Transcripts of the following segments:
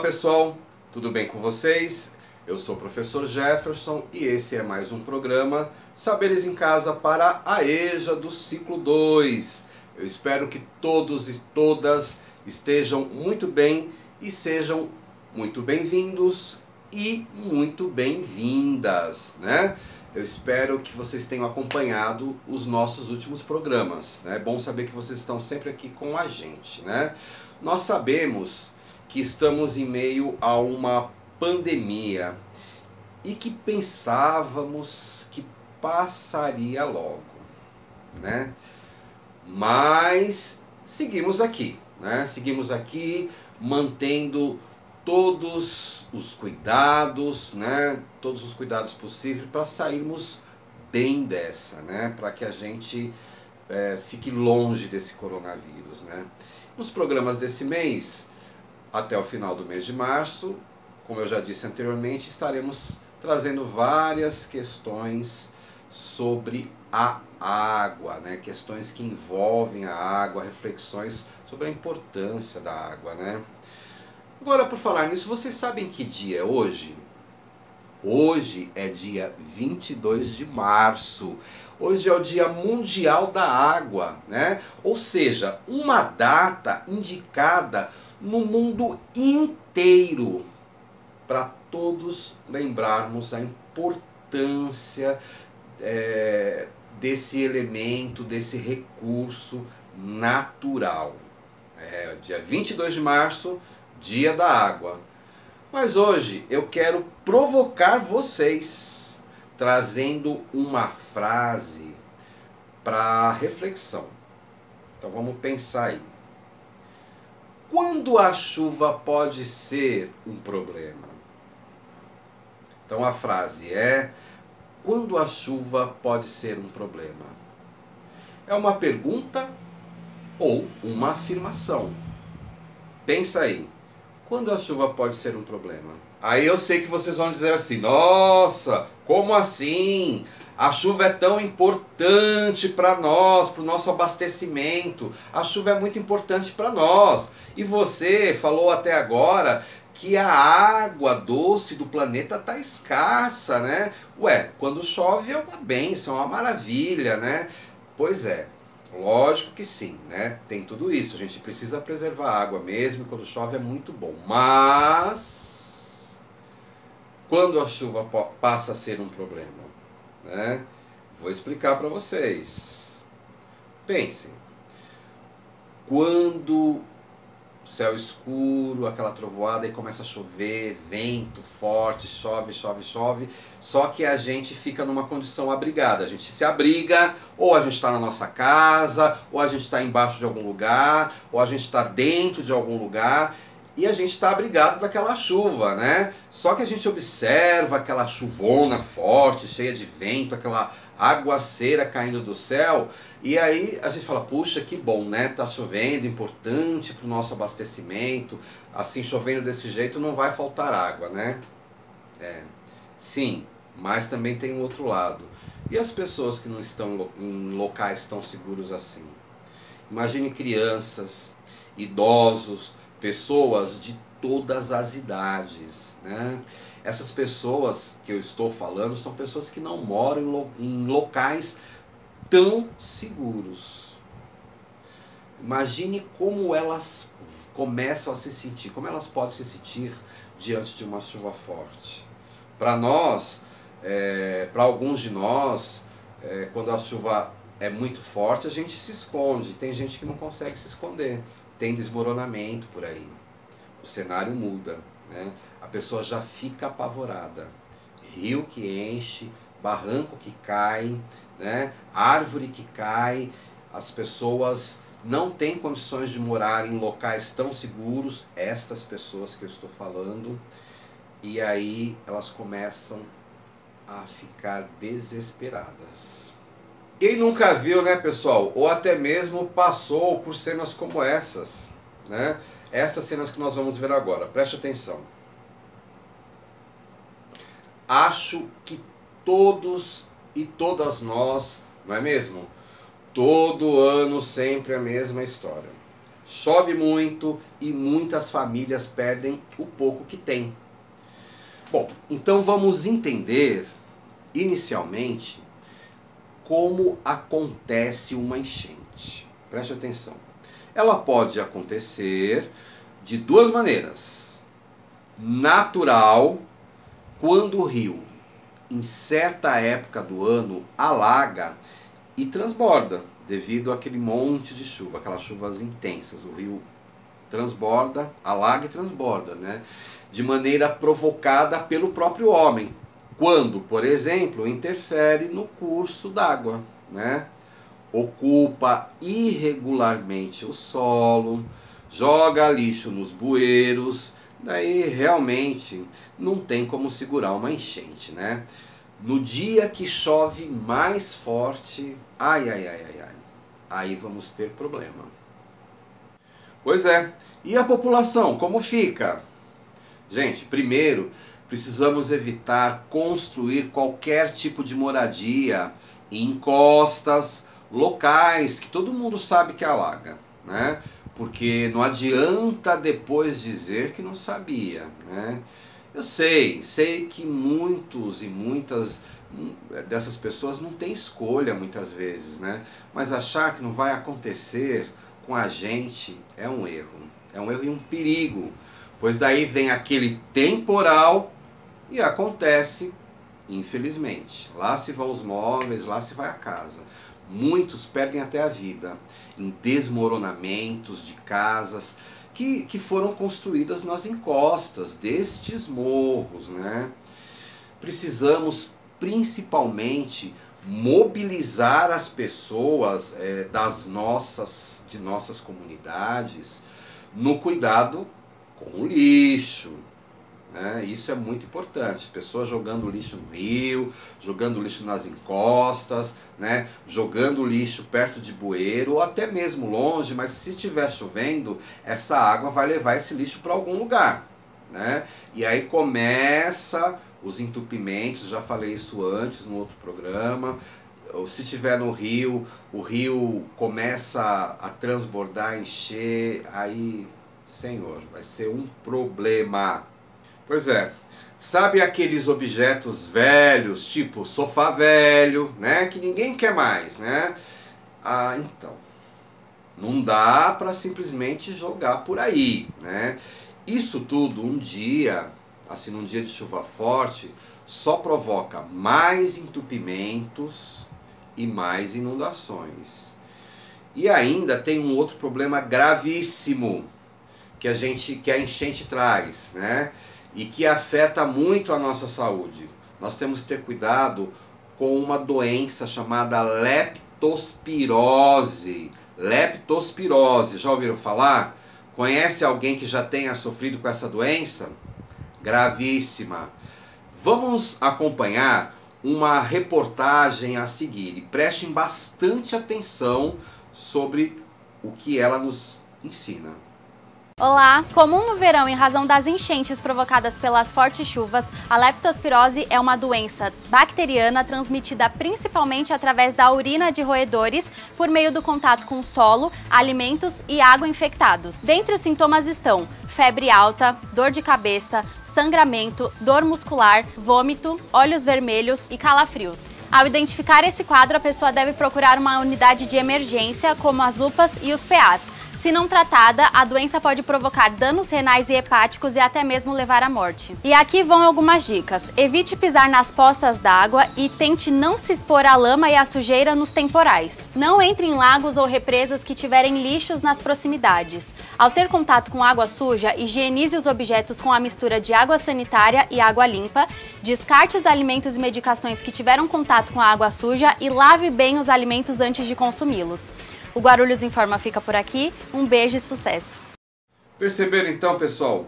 pessoal, tudo bem com vocês? Eu sou o professor Jefferson e esse é mais um programa Saberes em Casa para a EJA do ciclo 2. Eu espero que todos e todas estejam muito bem e sejam muito bem-vindos e muito bem-vindas, né? Eu espero que vocês tenham acompanhado os nossos últimos programas, né? É bom saber que vocês estão sempre aqui com a gente, né? Nós sabemos que estamos em meio a uma pandemia e que pensávamos que passaria logo, né? Mas seguimos aqui, né? Seguimos aqui mantendo todos os cuidados, né? Todos os cuidados possíveis para sairmos bem dessa, né? Para que a gente fique longe desse coronavírus, né? Nos programas desse mês, até o final do mês de março, como eu já disse anteriormente, estaremos trazendo várias questões sobre a água, né? Questões que envolvem a água, reflexões sobre a importância da água, né? Agora, por falar nisso, vocês sabem que dia é hoje? Hoje é dia 22 de março. Hoje é o Dia Mundial da Água, né? Ou seja, uma data indicada no mundo inteiro para todos lembrarmos a importância desse elemento, desse recurso natural. Dia 22 de março, Dia da Água. Mas hoje eu quero provocar vocês, trazendo uma frase para reflexão. Então vamos pensar aí. Quando a chuva pode ser um problema? Então a frase é: quando a chuva pode ser um problema? É uma pergunta ou uma afirmação? Pensa aí. Quando a chuva pode ser um problema? Aí eu sei que vocês vão dizer assim: nossa, como assim? A chuva é tão importante para nós, para o nosso abastecimento. A chuva é muito importante para nós. E você falou até agora que a água doce do planeta está escassa, né? Ué, quando chove é uma bênção, é uma maravilha, né? Pois é. Lógico que sim, né? Tem tudo isso. A gente precisa preservar a água mesmo, e quando chove é muito bom. Mas quando a chuva passa a ser um problema, né? Vou explicar para vocês. Pensem. Quando o céu escuro, aquela trovoada e começa a chover, vento forte, chove, chove, chove, só que a gente fica numa condição abrigada, a gente se abriga, ou a gente está na nossa casa, ou a gente está embaixo de algum lugar, ou a gente está dentro de algum lugar, e a gente está abrigado daquela chuva, né? Só que a gente observa aquela chuvona forte, cheia de vento, aquela aguaceira caindo do céu, e aí a gente fala: puxa, que bom, né? Tá chovendo, importante para o nosso abastecimento, assim, chovendo desse jeito não vai faltar água, né? Sim, mas também tem um outro lado. E as pessoas que não estão em locais tão seguros assim? Imagine crianças, idosos, pessoas de todas as idades, né? Essas pessoas que eu estou falando são pessoas que não moram em locais tão seguros. Imagine como elas começam a se sentir, como elas podem se sentir diante de uma chuva forte. Para nós, para alguns de nós, quando a chuva é muito forte, a gente se esconde. Tem gente que não consegue se esconder. Tem desmoronamento por aí. O cenário muda, né? A pessoa já fica apavorada. Rio que enche, barranco que cai, né? Árvore que cai. As pessoas não têm condições de morar em locais tão seguros, estas pessoas que eu estou falando, e aí elas começam a ficar desesperadas. Quem nunca viu, né, pessoal? Ou até mesmo passou por cenas como essas, né? Essas cenas que nós vamos ver agora, preste atenção. Acho que todos e todas nós, não é mesmo? Todo ano sempre a mesma história. chove muito e muitas famílias perdem o pouco que têm. Bom, então vamos entender inicialmente como acontece uma enchente. Preste atenção. Ela pode acontecer de duas maneiras. Natural, quando o rio, em certa época do ano, alaga e transborda, devido àquele monte de chuva, aquelas chuvas intensas. O rio transborda, alaga e transborda, né? De maneira provocada pelo próprio homem, quando, por exemplo, interfere no curso d'água, né? Ocupa irregularmente o solo, joga lixo nos bueiros, daí realmente não tem como segurar uma enchente, né? No dia que chove mais forte, aí vamos ter problema. Pois é, e a população, como fica? Gente, primeiro, precisamos evitar construir qualquer tipo de moradia em encostas, locais que todo mundo sabe que alaga, né? Porque não adianta depois dizer que não sabia, né? Eu sei que muitos e muitas dessas pessoas não têm escolha muitas vezes, né? Mas achar que não vai acontecer com a gente é um erro e um perigo, pois daí vem aquele temporal e acontece, infelizmente. Lá se vão os móveis, lá se vai a casa. Muitos perdem até a vida em desmoronamentos de casas que foram construídas nas encostas destes morros, né? Precisamos principalmente mobilizar as pessoas de nossas comunidades no cuidado com o lixo, né? Isso é muito importante. Pessoas jogando lixo no rio, jogando lixo nas encostas, né? Jogando lixo perto de bueiro ou até mesmo longe, mas se estiver chovendo, essa água vai levar esse lixo para algum lugar, né? E aí começa os entupimentos, já falei isso antes no outro programa. Se estiver no rio, o rio começa a transbordar, encher, aí, senhor, vai ser um problema. Pois é, sabe aqueles objetos velhos, tipo sofá velho, né, que ninguém quer mais, né? Ah, então, não dá para simplesmente jogar por aí, né? Isso tudo um dia, assim, num dia de chuva forte, só provoca mais entupimentos e mais inundações. E ainda tem um outro problema gravíssimo que a enchente traz, né? E que afeta muito a nossa saúde. Nós temos que ter cuidado com uma doença chamada leptospirose. Leptospirose, já ouviram falar? Conhece alguém que já tenha sofrido com essa doença? Gravíssima. Vamos acompanhar uma reportagem a seguir e prestem bastante atenção sobre o que ela nos ensina. Olá! Comum no verão em razão das enchentes provocadas pelas fortes chuvas, a leptospirose é uma doença bacteriana transmitida principalmente através da urina de roedores por meio do contato com solo, alimentos e água infectados. Dentre os sintomas estão febre alta, dor de cabeça, sangramento, dor muscular, vômito, olhos vermelhos e calafrio. Ao identificar esse quadro, a pessoa deve procurar uma unidade de emergência, como as UPAs e os PAs. Se não tratada, a doença pode provocar danos renais e hepáticos e até mesmo levar à morte. E aqui vão algumas dicas. Evite pisar nas poças d'água e tente não se expor à lama e à sujeira nos temporais. Não entre em lagos ou represas que tiverem lixos nas proximidades. Ao ter contato com água suja, higienize os objetos com a mistura de água sanitária e água limpa, descarte os alimentos e medicações que tiveram contato com a água suja e lave bem os alimentos antes de consumi-los. O Guarulhos Informa fica por aqui. Um beijo e sucesso! Perceberam então, pessoal?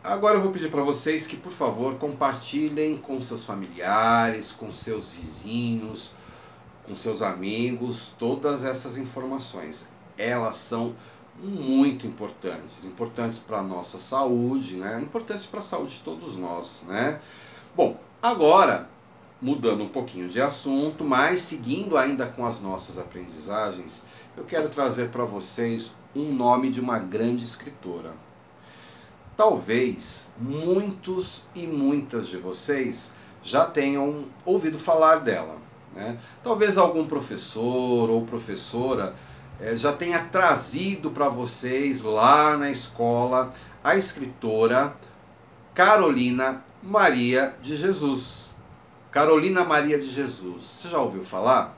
Agora eu vou pedir para vocês que, por favor, compartilhem com seus familiares, com seus vizinhos, com seus amigos, todas essas informações. Elas são muito importantes para a nossa saúde, né? Importantes para a saúde de todos nós, né? Bom, agora mudando um pouquinho de assunto, mas seguindo ainda com as nossas aprendizagens, eu quero trazer para vocês um nome de uma grande escritora. Talvez muitos e muitas de vocês já tenham ouvido falar dela, né? Talvez algum professor ou professora já tenha trazido para vocês lá na escola a escritora Carolina Maria de Jesus. Carolina Maria de Jesus. Você já ouviu falar?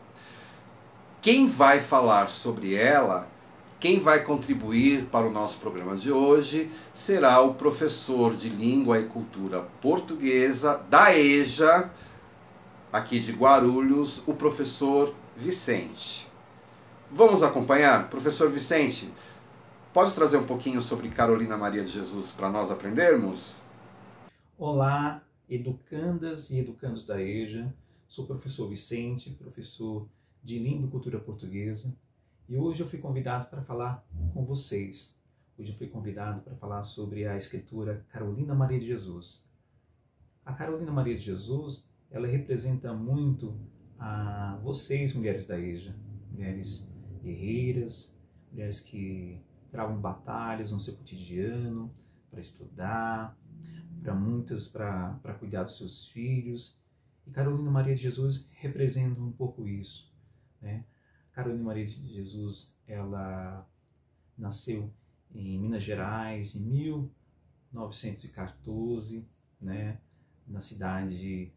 Quem vai falar sobre ela, quem vai contribuir para o nosso programa de hoje, será o professor de Língua e Cultura Portuguesa da EJA, aqui de Guarulhos, o professor Vicente. Vamos acompanhar? Professor Vicente, pode trazer um pouquinho sobre Carolina Maria de Jesus para nós aprendermos? Olá, educandas e educandos da EJA. Sou o professor Vicente, professor de Língua e Cultura Portuguesa. E hoje eu fui convidado para falar com vocês. Hoje eu fui convidado para falar sobre a escritora Carolina Maria de Jesus. A Carolina Maria de Jesus, ela representa muito a vocês, mulheres da EJA. Mulheres guerreiras, mulheres que travam batalhas no seu cotidiano, para estudar, para muitas para cuidar dos seus filhos. E Carolina Maria de Jesus representa um pouco isso, né? Carolina Maria de Jesus, ela nasceu em Minas Gerais em 1914, né? Uma cidadezinha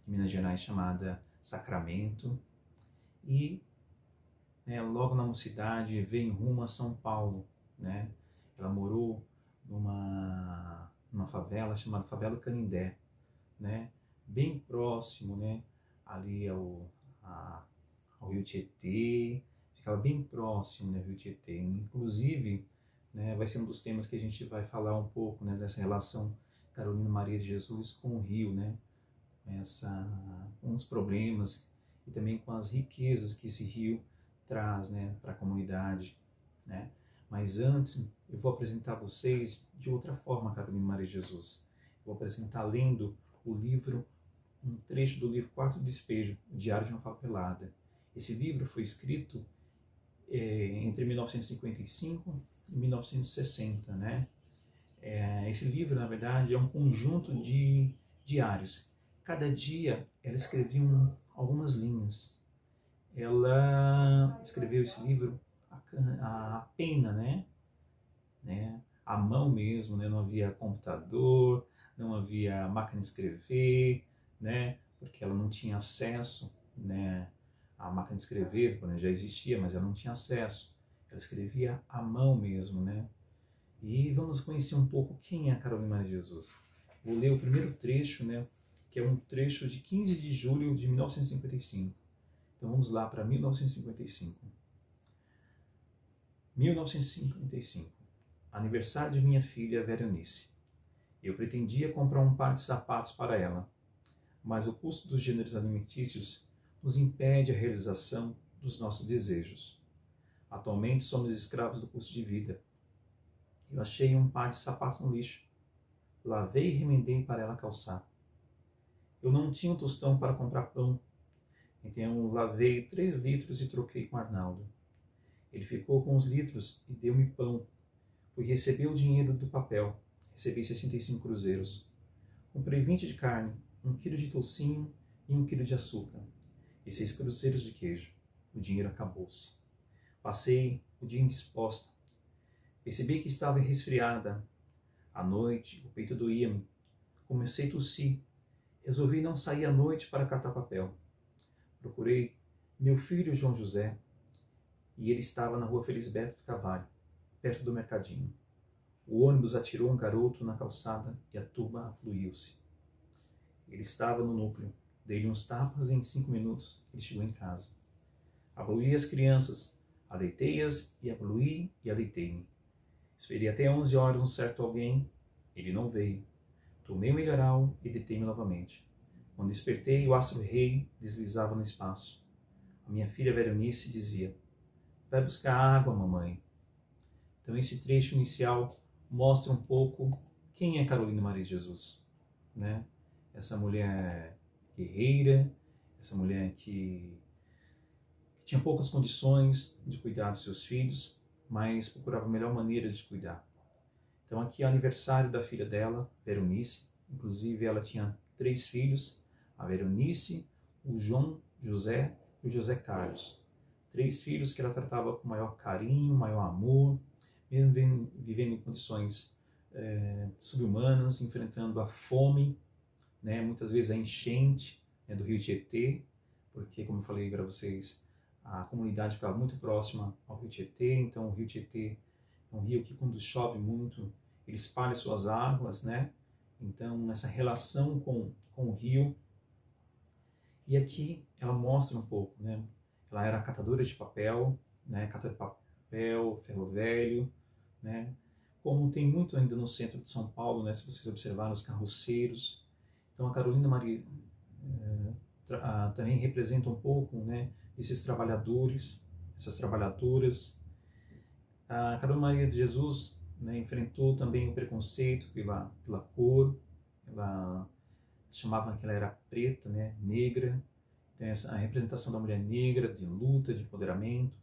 de Minas Gerais chamada Sacramento. E logo na mocidade veio rumo a São Paulo, né? Ela morou numa favela chamada Favela Canindé, né? Bem próximo, né? Ali ao Rio Tietê, ficava bem próximo, né, ao Rio Tietê. Inclusive, né, vai ser um dos temas que a gente vai falar um pouco, né, dessa relação Carolina Maria de Jesus com o rio, né? Com os problemas e também com as riquezas que esse rio traz, né, para a comunidade, né? Mas antes, eu vou apresentar a vocês de outra forma Carolina Maria de Jesus. Vou apresentar lendo um trecho do livro Quarto Despejo, o Diário de uma Favelada. Esse livro foi escrito entre 1955 e 1960, né? Esse livro, na verdade, é um conjunto de diários. Cada dia ela escrevia algumas linhas. Ela escreveu esse livro a pena, né? A mão mesmo, né? Não havia computador, não havia máquina de escrever, né? Porque ela não tinha acesso, né? A máquina de escrever, já existia, mas ela não tinha acesso. Ela escrevia à mão mesmo, né? E vamos conhecer um pouco quem é a Carolina Maria de Jesus. Vou ler o primeiro trecho, né? Que é um trecho de 15 de julho de 1955. Então vamos lá para 1955. 1955. Aniversário de minha filha Veronice. Eu pretendia comprar um par de sapatos para ela, mas o custo dos gêneros alimentícios nos impede a realização dos nossos desejos. Atualmente somos escravos do custo de vida. Eu achei um par de sapatos no lixo. Lavei e remendei para ela calçar. Eu não tinha um tostão para comprar pão, então lavei 3 litros e troquei com Arnaldo. Ele ficou com os litros e deu-me pão. Fui receber o dinheiro do papel. Recebi 65 cruzeiros. Comprei 20 de carne, 1 quilo de toucinho e 1 quilo de açúcar. E 6 cruzeiros de queijo. O dinheiro acabou-se. Passei o dia indisposta. Percebi que estava resfriada. À noite, o peito doía-me. Comecei a tossir. Resolvi não sair à noite para catar papel. Procurei meu filho João José e ele estava na rua Felisberto de Carvalho, perto do mercadinho. O ônibus atirou um garoto na calçada e a turma afluiu-se. Ele estava no núcleo. Dei-lhe uns tapas e em 5 minutos ele chegou em casa. Abluí as crianças, aleitei-as e abluí e aleitei-me. Esperei até 11 horas um certo alguém. Ele não veio. Tomei o melhoral e deitei-me novamente. Quando despertei, o astro rei deslizava no espaço. A minha filha Veronice dizia: "Vai buscar água, mamãe." Então esse trecho inicial mostra um pouco quem é Carolina Maria de Jesus, né? essa mulher guerreira, essa mulher que tinha poucas condições de cuidar dos seus filhos, mas procurava a melhor maneira de cuidar. Então aqui é o aniversário da filha dela, Veronice. Inclusive ela tinha 3 filhos, a Veronice, o João José e o José Carlos. 3 filhos que ela tratava com maior carinho, maior amor, mesmo vivendo em condições subhumanas, enfrentando a fome, né, muitas vezes a enchente, né, do rio Tietê, porque, como eu falei para vocês, a comunidade ficava muito próxima ao rio Tietê. Então o rio Tietê é um rio que, quando chove muito, ele espalha suas águas, né? Então essa relação com o rio. E aqui ela mostra um pouco, né? Ela era catadora de papel, né? Catadora de papel, ferro velho, né? Como tem muito ainda no centro de São Paulo, né? Se vocês observarem os carroceiros. Então a Carolina Maria também representa um pouco, né, desses trabalhadores, essas trabalhadoras. A Carolina Maria de Jesus, né, enfrentou também o preconceito pela cor. Ela chamava que ela era preta, né, negra. Então essa a representação da mulher negra, de luta, de empoderamento.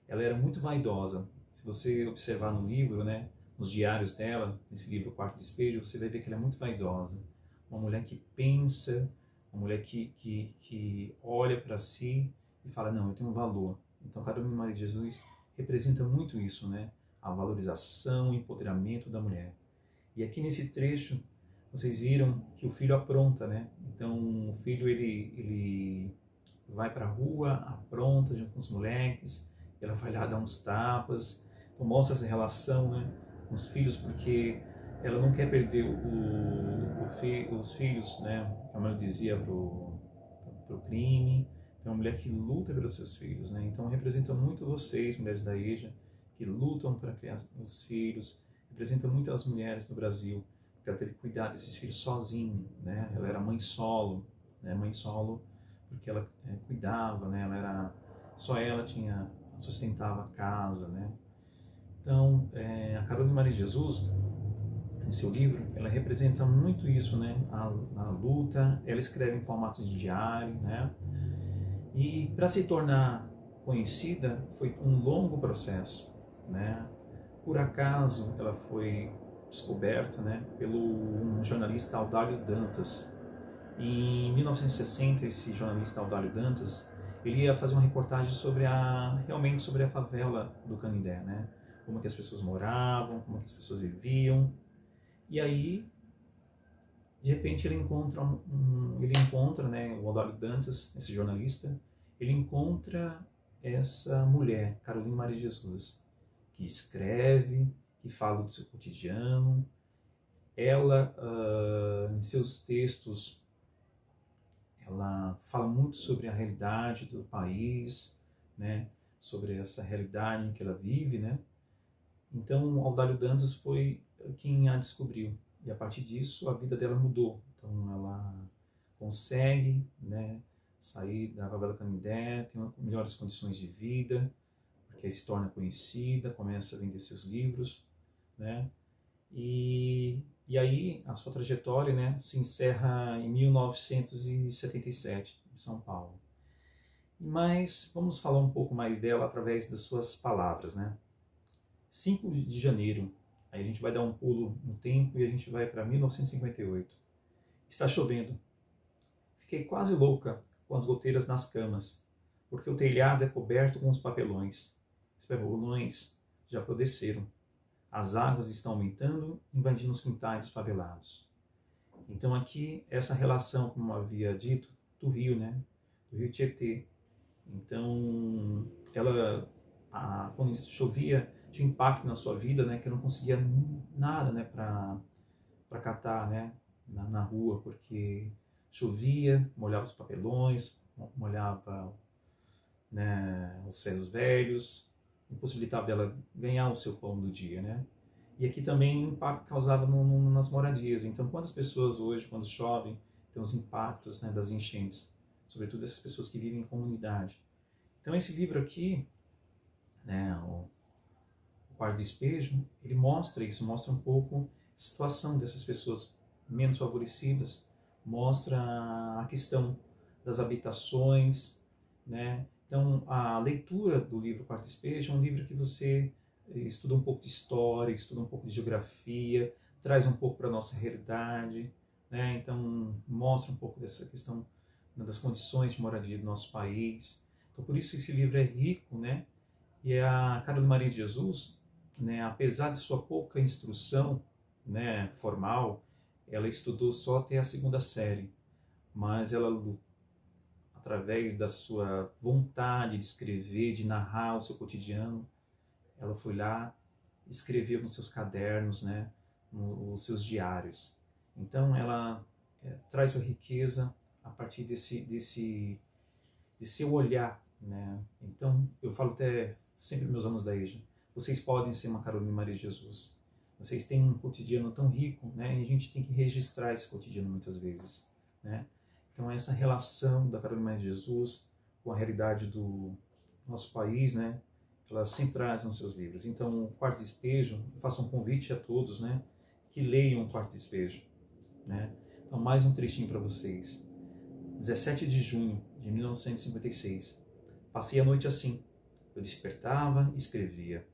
Ela era muito vaidosa. Se você observar no livro, né, nos diários dela, nesse livro O Quarto Despejo, você vai ver que ela é muito vaidosa. Uma mulher que pensa, uma mulher que olha para si e fala, não, eu tenho um valor. Então Carolina Maria de Jesus representa muito isso, né? A valorização, o empoderamento da mulher. E aqui nesse trecho, vocês viram que o filho apronta, né? Então o filho, ele vai para a rua, apronta junto com os moleques, ela vai lá dar uns tapas. Então mostra essa relação, né, com os filhos, porque ela não quer perder os filhos, né, como ela dizia, pro crime. Então, é uma mulher que luta pelos seus filhos, né? Então, representa muito vocês, mulheres da EJA, que lutam para criar os filhos. Representa muito as mulheres no Brasil, porque ela teve que cuidar desses filhos sozinha, né? Ela era mãe solo, né? Mãe solo porque ela cuidava, né? Só ela sustentava a casa, né? Então, a Carolina Maria de Jesus, em seu livro, ela representa muito isso, né? A luta. Ela escreve em formatos de diário, né? E para se tornar conhecida foi um longo processo, né? Por acaso ela foi descoberta, né, pelo um jornalista Audálio Dantas. Em 1960, esse jornalista Audálio Dantas, ele ia fazer uma reportagem realmente sobre a favela do Canindé, né? Como que as pessoas moravam, como que as pessoas viviam. E aí, de repente, ele encontra, né, o Audálio Dantas, esse jornalista, ele encontra essa mulher, Carolina Maria de Jesus, que escreve, que fala do seu cotidiano. Ela, em seus textos, ela fala muito sobre a realidade do país, né, sobre essa realidade em que ela vive, né. Então, Audálio Dantas foi quem a descobriu. E a partir disso, a vida dela mudou. Então, ela consegue, né, sair da favela Canindé, tem melhores condições de vida, porque aí se torna conhecida, começa a vender seus livros, né? E aí a sua trajetória, né, se encerra em 1977, em São Paulo. Mas vamos falar um pouco mais dela através das suas palavras, né? 5 de janeiro, aí a gente vai dar um pulo no tempo e a gente vai para 1958. Está chovendo. Fiquei quase louca com as goteiras nas camas, porque o telhado é coberto com os papelões. Os papelões já apodreceram. As águas estão aumentando, invadindo os quintais favelados. Então aqui, essa relação, como eu havia dito, do rio, né? Do rio Tietê. Então, quando chovia, tinha impacto na sua vida, né? Que eu não conseguia nada, né? Para catar, né? Na rua, porque chovia, molhava os papelões, molhava, né, os ferros velhos, impossibilitava dela ganhar o seu pão do dia, né? E aqui também o impacto causava nas moradias. Então, quantas pessoas hoje, quando chove, tem os impactos, né, das enchentes, sobretudo essas pessoas que vivem em comunidade. Então, esse livro aqui, né, o Quarto Despejo, ele mostra isso, mostra um pouco a situação dessas pessoas menos favorecidas, mostra a questão das habitações, né? Então, a leitura do livro Quarto Despejo é um livro que você estuda um pouco de história, estuda um pouco de geografia, traz um pouco para a nossa realidade, né? Então, mostra um pouco dessa questão, né, das condições de moradia do nosso país. Então, por isso esse livro é rico, né? E a Carolina Maria de Jesus, né, apesar de sua pouca instrução, né, formal, ela estudou só até a 2ª série, mas ela, através da sua vontade de escrever, de narrar o seu cotidiano, ela foi lá e escreveu nos seus cadernos, né, nos seus diários. Então ela traz sua riqueza a partir desse seu olhar, né? Então eu falo até sempre para meus alunos da EJA, vocês podem ser uma Carolina Maria de Jesus. Vocês têm um cotidiano tão rico, né? E a gente tem que registrar esse cotidiano muitas vezes, né? Então essa relação da Carolina Maria de Jesus com a realidade do nosso país, né? Ela sempre traz nos seus livros. Então o Quarto Despejo, eu faço um convite a todos, né? Que leiam o Quarto Despejo, né? Então mais um trechinho para vocês. 17 de junho de 1956. Passei a noite assim. Eu despertava e escrevia.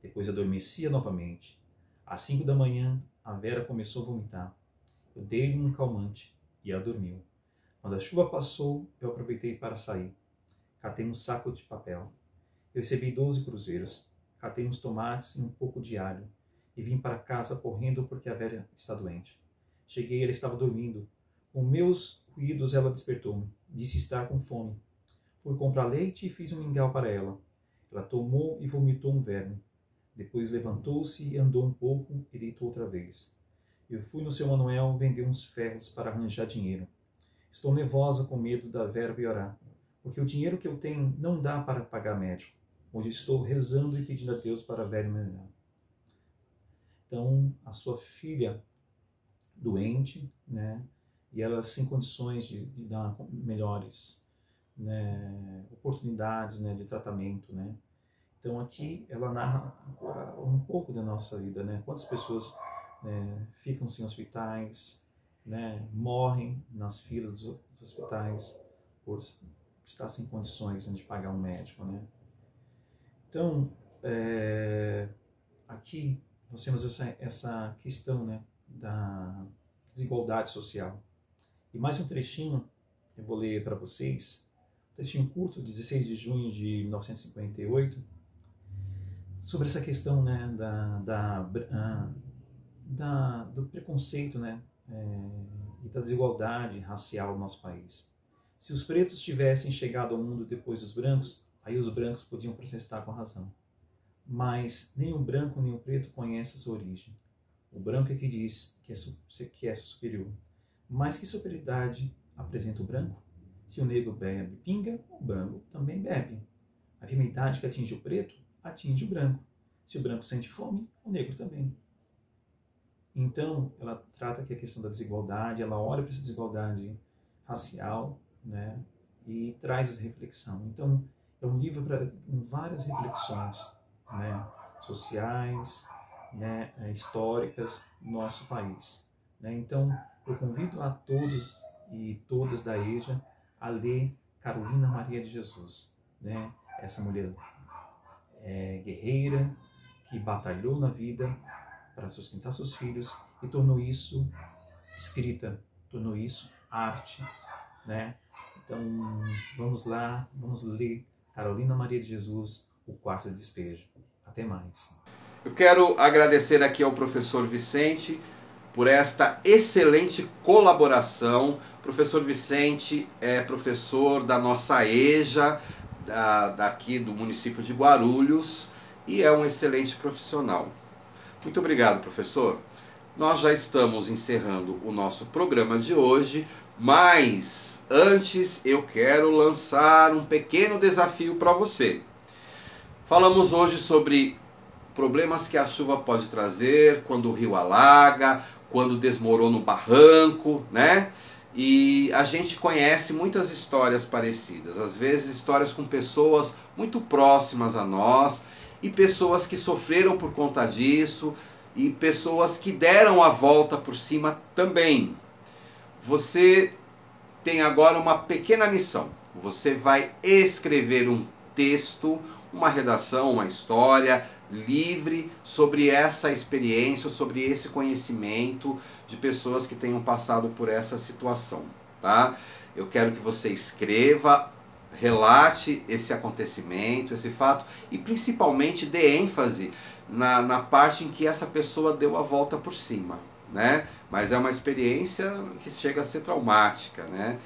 Depois adormecia novamente. Às 5 da manhã, a Vera começou a vomitar. Eu dei-lhe um calmante e ela dormiu. Quando a chuva passou, eu aproveitei para sair. Catei um saco de papel. Eu recebi 12 cruzeiros. Catei uns tomates e um pouco de alho. E vim para casa correndo porque a Vera está doente. Cheguei e ela estava dormindo. Com meus ruídos ela despertou-me. Disse estar com fome. Fui comprar leite e fiz um mingau para ela. Ela tomou e vomitou um verme. Depois levantou-se e andou um pouco e deitou outra vez. Eu fui no seu Manuel vender uns ferros para arranjar dinheiro. Estou nervosa com medo da Vera piorar, porque o dinheiro que eu tenho não dá para pagar médico, onde estou rezando e pedindo a Deus para a Vera melhorar. Então, a sua filha doente, né, e ela sem condições de dar melhores, né, oportunidades, né, de tratamento, né. Então aqui ela narra um pouco da nossa vida, né? Quantas pessoas, né, ficam sem hospitais, né, morrem nas filas dos hospitais por estar sem condições, né, de pagar um médico, né? Então aqui nós temos essa questão, né, da desigualdade social. E mais um trechinho eu vou ler para vocês, um trechinho curto, 16 de junho de 1958. Sobre essa questão, né, do preconceito, né, e da desigualdade racial no nosso país. Se os pretos tivessem chegado ao mundo depois dos brancos, aí os brancos podiam protestar com razão. Mas nem o branco nem o preto conhecem a sua origem. O branco é que diz que é superior. Mas que superioridade apresenta o branco? Se o negro bebe pinga, o branco também bebe. A enfermidade que atinge o preto atinge o branco. Se o branco sente fome, o negro também. Então, ela trata aqui a questão da desigualdade, ela olha para essa desigualdade racial, né, e traz essa reflexão. Então, é um livro com várias reflexões, né, sociais, né, históricas do nosso país, né. Então, eu convido a todos e todas da EJA a ler Carolina Maria de Jesus, né, essa mulher guerreira, que batalhou na vida para sustentar seus filhos e tornou isso escrita, tornou isso arte, né? Então, vamos lá, vamos ler Carolina Maria de Jesus, O Quarto Despejo. Até mais. Eu quero agradecer aqui ao professor Vicente por esta excelente colaboração. O professor Vicente é professor da nossa EJA, daqui do município de Guarulhos, e é um excelente profissional. Muito obrigado, professor. Nós já estamos encerrando o nosso programa de hoje, mas antes eu quero lançar um pequeno desafio para você. Falamos hoje sobre problemas que a chuva pode trazer, quando o rio alaga, quando desmorona o barranco, né? E a gente conhece muitas histórias parecidas, às vezes histórias com pessoas muito próximas a nós e pessoas que sofreram por conta disso e pessoas que deram a volta por cima também. você tem agora uma pequena missão. Você vai escrever um texto, uma redação, uma história livre sobre essa experiência, sobre esse conhecimento de pessoas que tenham passado por essa situação, tá? Eu quero que você escreva, relate esse acontecimento, esse fato e principalmente dê ênfase na parte em que essa pessoa deu a volta por cima, né? Mas é uma experiência que chega a ser traumática, né?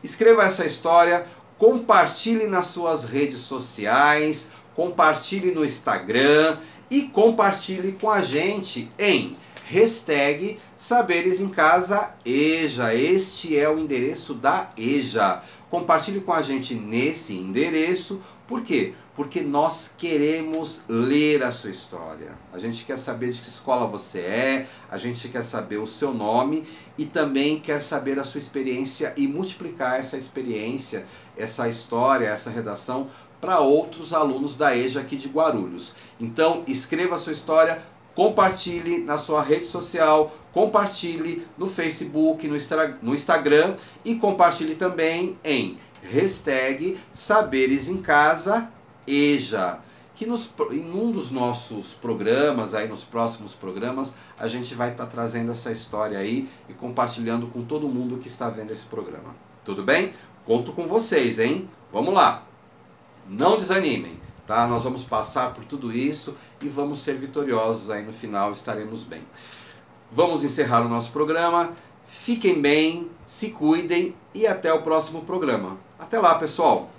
Escreva essa história, compartilhe nas suas redes sociais, compartilhe no Instagram e compartilhe com a gente em hashtag Saberes em Casa EJA. Este é o endereço da EJA. Compartilhe com a gente nesse endereço. Por quê? Porque nós queremos ler a sua história. A gente quer saber de que escola você é, a gente quer saber o seu nome e também quer saber a sua experiência e multiplicar essa experiência, essa história, essa redação para outros alunos da EJA aqui de Guarulhos. Então, escreva a sua história, compartilhe na sua rede social, compartilhe no Facebook, no Instagram e compartilhe também em hashtag Saberes em Casa EJA, que em um dos nossos programas, aí nos próximos programas, a gente vai estar trazendo essa história aí e compartilhando com todo mundo que está vendo esse programa. Tudo bem? Conto com vocês, hein? Vamos lá! Não desanimem, tá? Nós vamos passar por tudo isso e vamos ser vitoriosos aí no final, estaremos bem. Vamos encerrar o nosso programa. Fiquem bem, se cuidem e até o próximo programa. Até lá, pessoal!